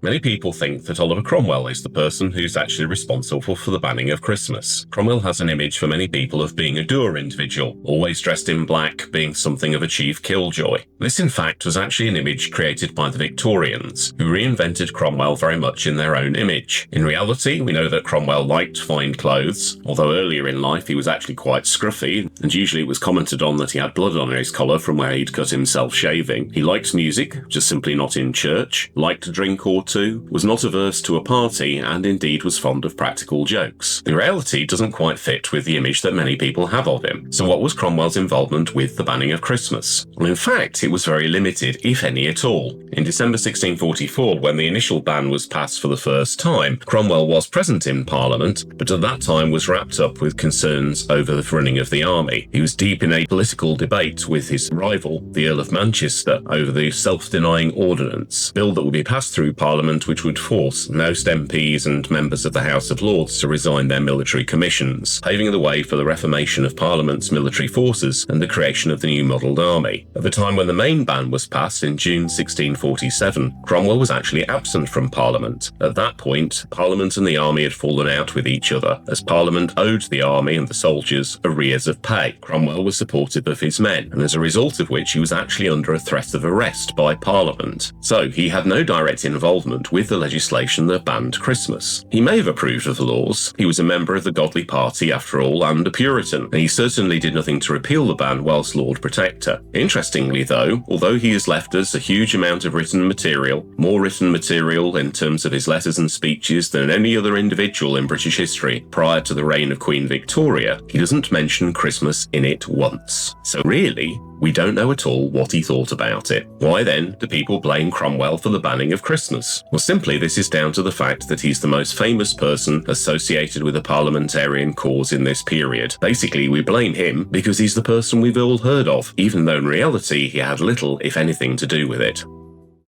Many people think that Oliver Cromwell is the person who's actually responsible for the banning of Christmas. Cromwell has an image for many people of being a dour individual, always dressed in black, being something of a chief killjoy. This in fact was actually an image created by the Victorians, who reinvented Cromwell very much in their own image. In reality, we know that Cromwell liked fine clothes, although earlier in life he was actually quite scruffy, and usually it was commented on that he had blood on his collar from where he'd cut himself shaving. He liked music, just simply not in church, liked a drink or two, was not averse to a party, and indeed was fond of practical jokes. The reality doesn't quite fit with the image that many people have of him. So what was Cromwell's involvement with the banning of Christmas? Well, in fact, it was very limited, if any at all. In December 1644, when the initial ban was passed for the first time, Cromwell was present in Parliament, but at that time was wrapped up with concerns over the running of the army. He was deep in a political debate with his rival, the Earl of Manchester, over the self-denying ordinance, bill that would be passed through Parliament which would force most MPs and members of the House of Lords to resign their military commissions, paving the way for the reformation of Parliament's military forces and the creation of the new modelled army. At the time when the main ban was passed in June 1647, Cromwell was actually absent from Parliament. At that point, Parliament and the army had fallen out with each other, as Parliament owed the army and the soldiers arrears of pay. Cromwell was supportive of his men, and as a result of which he was actually under a threat of arrest by Parliament. So he had no direct involvement with the legislation that banned Christmas. He may have approved of the laws. He was a member of the Godly Party after all, and a Puritan, and he certainly did nothing to repeal the ban whilst Lord Protector. Interestingly though, although he has left us a huge amount of written material, more written material in terms of his letters and speeches than any other individual in British history prior to the reign of Queen Victoria, he doesn't mention Christmas in it once. So really, we don't know at all what he thought about it. Why then do people blame Cromwell for the banning of Christmas? Well, simply this is down to the fact that he's the most famous person associated with the parliamentarian cause in this period. Basically, we blame him because he's the person we've all heard of, even though in reality he had little, if anything, to do with it.